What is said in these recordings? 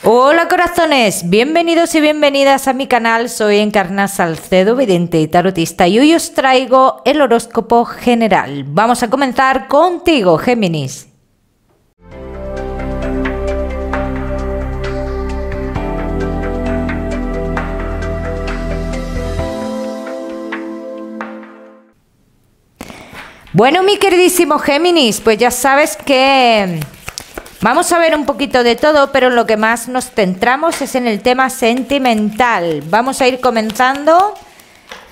Hola corazones, bienvenidos y bienvenidas a mi canal. Soy Encarna Salcedo, vidente y tarotista, y hoy os traigo el horóscopo general. Vamos a comenzar contigo, Géminis. Bueno, mi queridísimo Géminis, pues ya sabes que vamos a ver un poquito de todo, pero lo que más nos centramos es en el tema sentimental. Vamos a ir comenzando.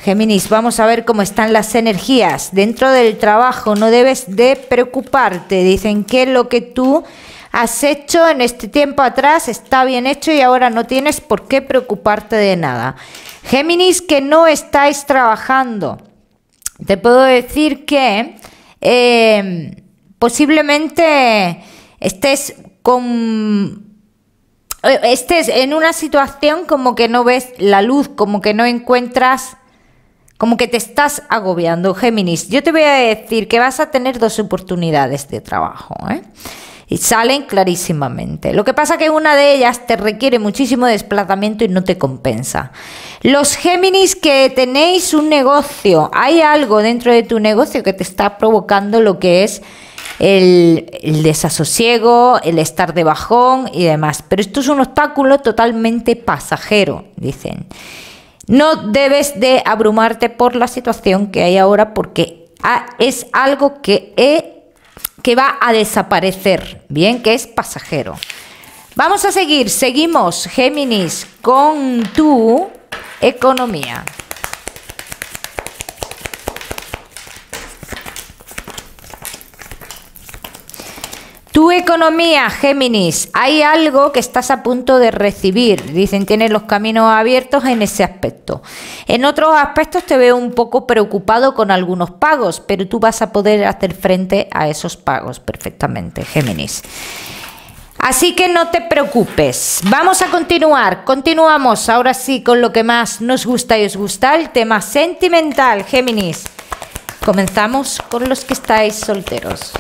Géminis, vamos a ver cómo están las energías. Dentro del trabajo no debes de preocuparte. Dicen que lo que tú has hecho en este tiempo atrás está bien hecho y ahora no tienes por qué preocuparte de nada. Géminis, que no estáis trabajando. Te puedo decir que posiblemente estés en una situación como que no ves la luz, como que no encuentras, como que te estás agobiando, Géminis. Yo te voy a decir que vas a tener dos oportunidades de trabajo, y salen clarísimamente. Lo que pasa es que una de ellas te requiere muchísimo desplazamiento y no te compensa. Los Géminis que tenéis un negocio, hay algo dentro de tu negocio que te está provocando lo que es el desasosiego, el estar de bajón y demás. Pero esto es un obstáculo totalmente pasajero, dicen. No debes de abrumarte por la situación que hay ahora porque es algo que va a desaparecer, bien, que es pasajero. Vamos a seguimos, Géminis, con tu economía. Tu economía, Géminis, hay algo que estás a punto de recibir. Dicen, tienes los caminos abiertos en ese aspecto. En otros aspectos te veo un poco preocupado con algunos pagos, pero tú vas a poder hacer frente a esos pagos perfectamente, Géminis. Así que no te preocupes. Vamos a continuar. Continuamos ahora sí con lo que más nos gusta y os gusta, el tema sentimental, Géminis. Comenzamos con los que estáis solteros.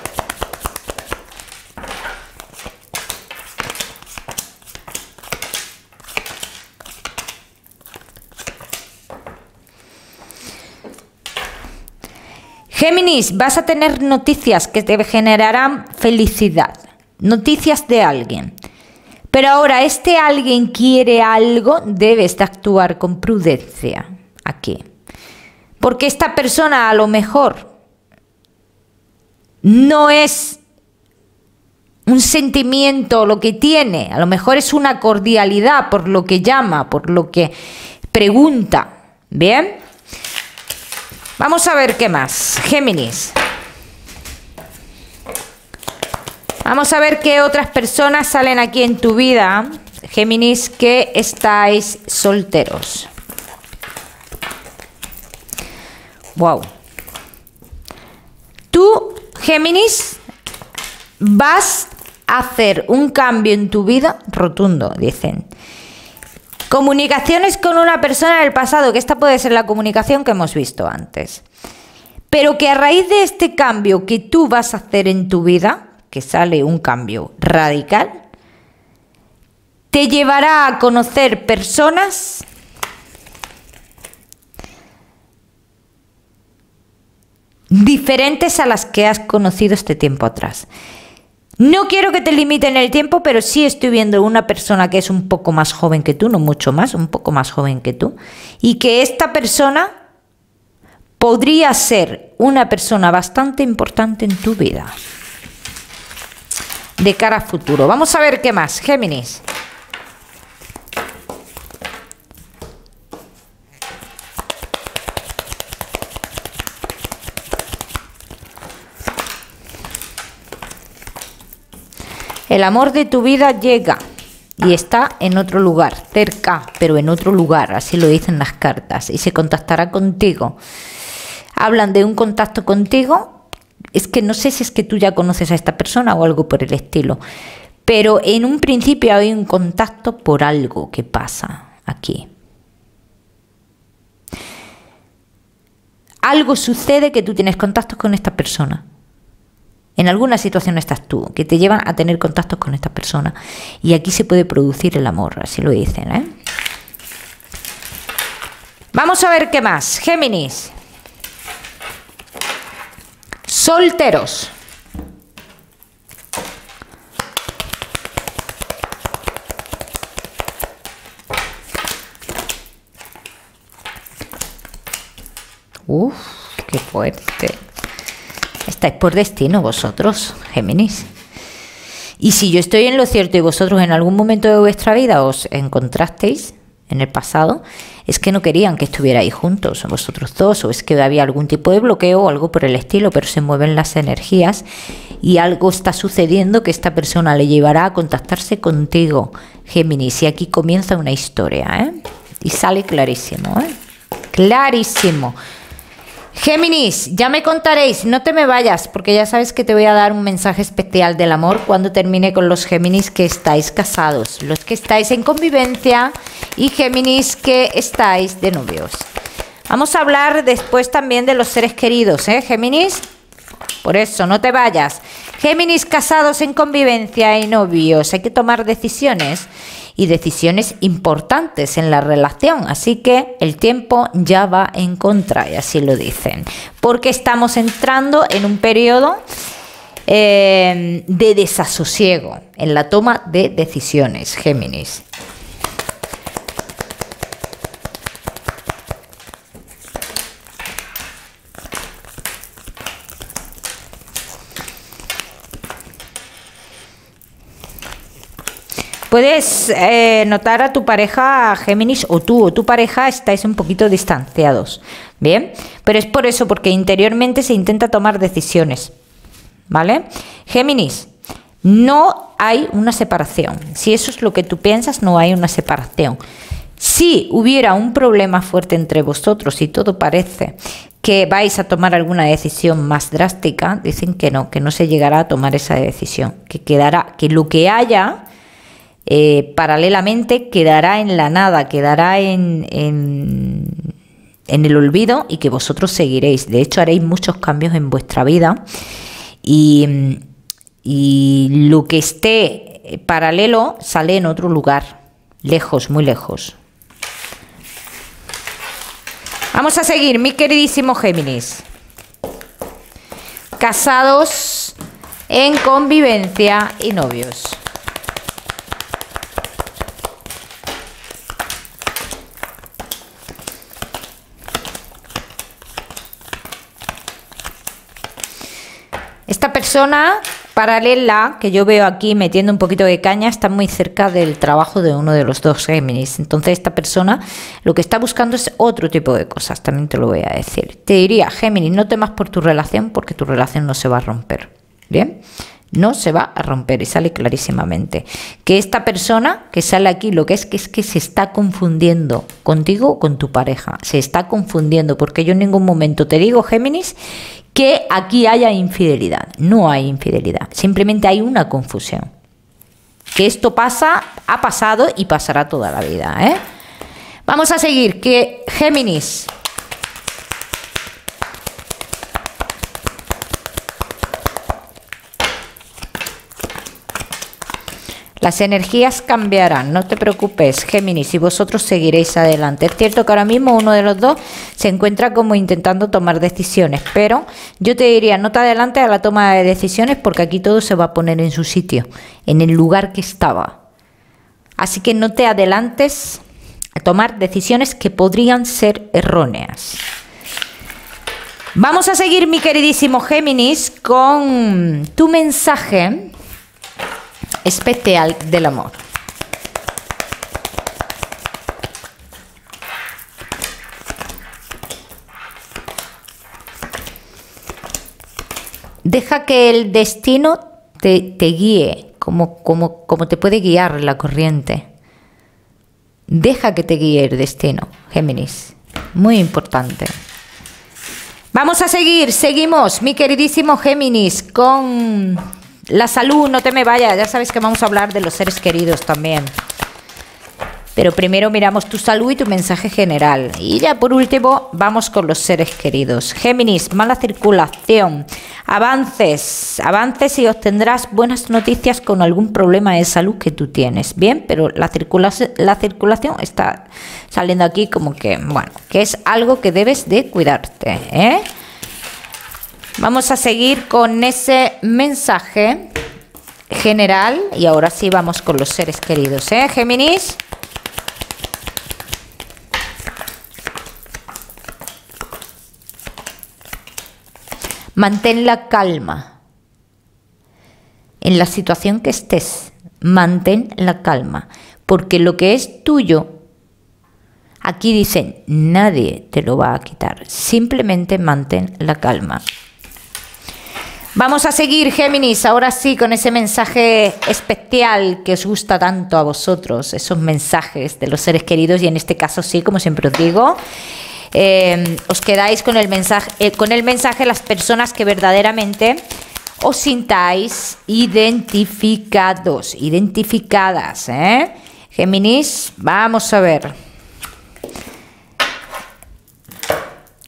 Géminis, vas a tener noticias que te generarán felicidad, noticias de alguien. Pero ahora, este alguien quiere algo, debes de actuar con prudencia aquí. Porque esta persona a lo mejor no es un sentimiento lo que tiene, a lo mejor es una cordialidad por lo que llama, por lo que pregunta, ¿bien? Vamos a ver qué más, Géminis. Vamos a ver qué otras personas salen aquí en tu vida, Géminis, que estáis solteros. Wow. Tú, Géminis, vas a hacer un cambio en tu vida rotundo, dicen. Comunicaciones con una persona del pasado, que esta puede ser la comunicación que hemos visto antes. Pero que a raíz de este cambio que tú vas a hacer en tu vida, que sale un cambio radical, te llevará a conocer personas diferentes a las que has conocido este tiempo atrás. No quiero que te limiten el tiempo, pero sí estoy viendo una persona que es un poco más joven que tú, no mucho más, un poco más joven que tú, y que esta persona podría ser una persona bastante importante en tu vida de cara a futuro. Vamos a ver qué más, Géminis. El amor de tu vida llega y está en otro lugar, cerca, pero en otro lugar, así lo dicen las cartas, y se contactará contigo. Hablan de un contacto contigo, es que no sé si es que tú ya conoces a esta persona o algo por el estilo, pero en un principio hay un contacto por algo que pasa aquí. Algo sucede que tú tienes contactos con esta persona. En alguna situación estás tú, que te llevan a tener contactos con esta persona. Y aquí se puede producir el amor, así lo dicen, ¿eh? Vamos a ver qué más. Géminis. Solteros. Uf, qué fuerte. Estáis por destino vosotros, Géminis. Y si yo estoy en lo cierto y vosotros en algún momento de vuestra vida os encontrasteis en el pasado, es que no querían que estuvierais juntos vosotros dos, o es que había algún tipo de bloqueo o algo por el estilo, pero se mueven las energías y algo está sucediendo que esta persona le llevará a contactarse contigo, Géminis, y aquí comienza una historia, ¿eh? Y sale clarísimo, ¿eh? Clarísimo. Géminis, ya me contaréis, no te me vayas, porque ya sabes que te voy a dar un mensaje especial del amor cuando termine con los Géminis que estáis casados, los que estáis en convivencia y Géminis que estáis de novios. Vamos a hablar después también de los seres queridos, ¿eh, Géminis? Por eso, no te vayas. Géminis casados en convivencia y novios, hay que tomar decisiones. Y decisiones importantes en la relación, así que el tiempo ya va en contra, y así lo dicen, porque estamos entrando en un periodo de desasosiego en la toma de decisiones, Géminis. Puedes notar a tu pareja, Géminis, o tú o tu pareja estáis un poquito distanciados, ¿bien? Pero es por eso, porque interiormente se intenta tomar decisiones, ¿vale? Géminis, no hay una separación. Si eso es lo que tú piensas, no hay una separación. Si hubiera un problema fuerte entre vosotros y todo parece que vais a tomar alguna decisión más drástica, dicen que no se llegará a tomar esa decisión, que quedará, que lo que haya... paralelamente quedará en la nada, quedará en el olvido y que vosotros seguiréis. De hecho, haréis muchos cambios en vuestra vida y lo que esté paralelo sale en otro lugar, lejos, muy lejos. Vamos a seguir, mi queridísimo Géminis. Casados en convivencia y novios. Esta persona paralela que yo veo aquí metiendo un poquito de caña está muy cerca del trabajo de uno de los dos Géminis. Entonces esta persona lo que está buscando es otro tipo de cosas, también te lo voy a decir. Te diría, Géminis, no temas por tu relación porque tu relación no se va a romper. ¿Bien? No se va a romper y sale clarísimamente. Que esta persona que sale aquí lo que es que se está confundiendo contigo o con tu pareja. Se está confundiendo porque yo en ningún momento te digo, Géminis, que aquí haya infidelidad. No hay infidelidad, simplemente hay una confusión. Que esto pasa, ha pasado y pasará toda la vida, ¿eh? Vamos a seguir, que Géminis. Las energías cambiarán, no te preocupes, Géminis, y vosotros seguiréis adelante. Es cierto que ahora mismo uno de los dos se encuentra como intentando tomar decisiones, pero yo te diría, no te adelantes a la toma de decisiones porque aquí todo se va a poner en su sitio, en el lugar que estaba. Así que no te adelantes a tomar decisiones que podrían ser erróneas. Vamos a seguir, mi queridísimo Géminis, con tu mensaje especial del amor. Deja que el destino te guíe como te puede guiar la corriente. Deja que te guíe el destino, Géminis. Muy importante. Vamos a seguir, seguimos, mi queridísimo Géminis, con la salud. No te me vayas, ya sabes que vamos a hablar de los seres queridos también. Pero primero miramos tu salud y tu mensaje general. Y ya por último vamos con los seres queridos. Géminis, mala circulación. Avances y obtendrás buenas noticias con algún problema de salud que tú tienes. Bien, pero la circulación está saliendo aquí como que, bueno, que es algo que debes de cuidarte, ¿eh? Vamos a seguir con ese mensaje general y ahora sí vamos con los seres queridos, ¿eh, Géminis? Mantén la calma. En la situación que estés, mantén la calma. Porque lo que es tuyo, aquí dicen, nadie te lo va a quitar. Simplemente mantén la calma. Vamos a seguir, Géminis, ahora sí, con ese mensaje especial que os gusta tanto a vosotros, esos mensajes de los seres queridos, y en este caso sí, como siempre os digo, os quedáis con el mensaje las personas que verdaderamente os sintáis identificados, identificadas, ¿eh? Géminis, vamos a ver.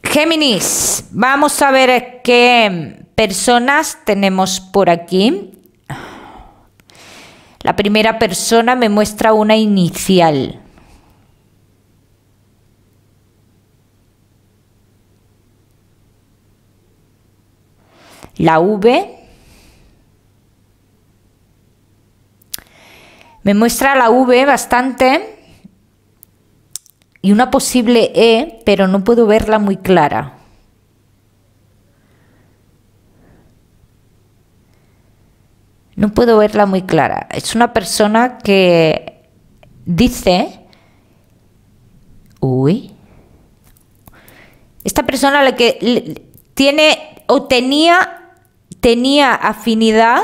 Géminis, vamos a ver qué personas tenemos por aquí. La primera persona me muestra una inicial. La V. Me muestra la V bastante. Y una posible E, pero no puedo verla muy clara. No puedo verla muy clara. Es una persona que dice... Uy. Esta persona la que tiene o tenía afinidad.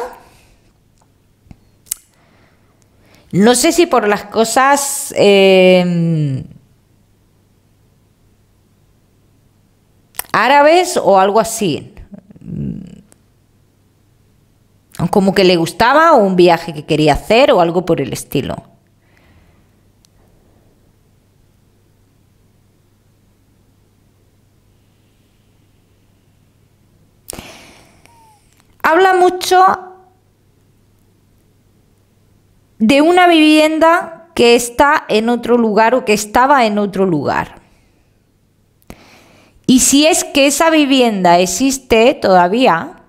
No sé si por las cosas... árabes o algo así. Como que le gustaba o un viaje que quería hacer o algo por el estilo. Habla mucho de una vivienda que está en otro lugar o que estaba en otro lugar. Y si es que esa vivienda existe todavía,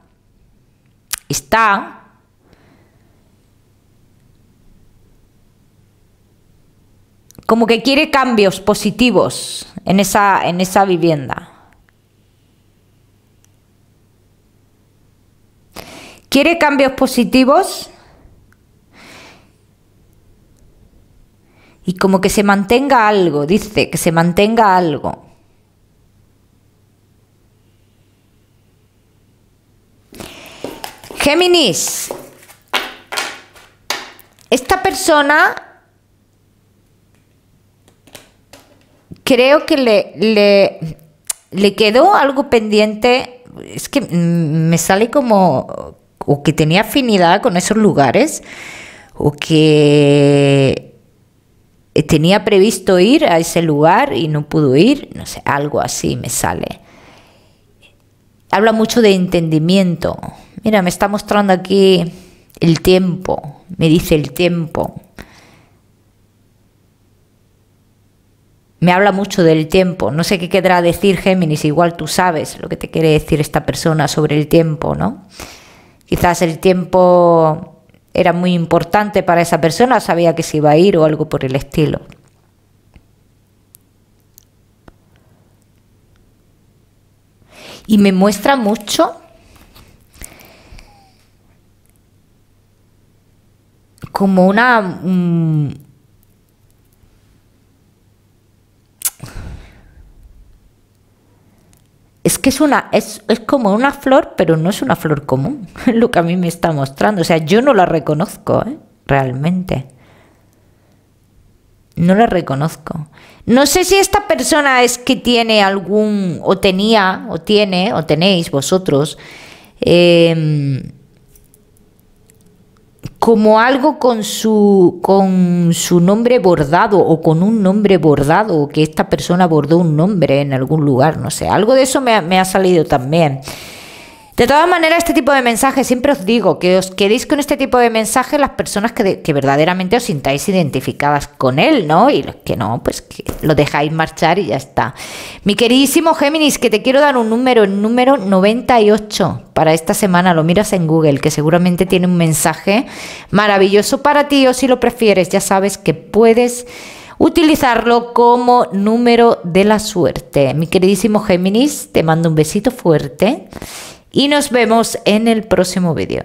está, como que quiere cambios positivos en esa vivienda. Quiere cambios positivos y como que se mantenga algo, dice, que se mantenga algo. Géminis, esta persona creo que le quedó algo pendiente, es que me sale como o que tenía afinidad con esos lugares o que tenía previsto ir a ese lugar y no pudo ir, no sé, algo así me sale. Habla mucho de entendimiento. Mira, me está mostrando aquí el tiempo, me dice el tiempo. Me habla mucho del tiempo. No sé qué querrá decir Géminis, igual tú sabes lo que te quiere decir esta persona sobre el tiempo, ¿no? Quizás el tiempo era muy importante para esa persona, sabía que se iba a ir o algo por el estilo. Y me muestra mucho como una... es que es como una flor, pero no es una flor común, lo que a mí me está mostrando. O sea, yo no la reconozco, realmente. No la reconozco. No sé si esta persona es que tiene algún, o tenía, o tiene, o tenéis vosotros, como algo con su nombre bordado o con un nombre bordado, o que esta persona bordó un nombre en algún lugar, no sé, algo de eso me ha salido también. De todas maneras, este tipo de mensajes, siempre os digo que os quedéis con este tipo de mensajes las personas que verdaderamente os sintáis identificadas con él, ¿no? Y los que no, pues que lo dejáis marchar y ya está. Mi queridísimo Géminis, que te quiero dar un número, el número 98 para esta semana. Lo miras en Google, que seguramente tiene un mensaje maravilloso para ti, o si lo prefieres, ya sabes que puedes utilizarlo como número de la suerte. Mi queridísimo Géminis, te mando un besito fuerte. Y nos vemos en el próximo vídeo.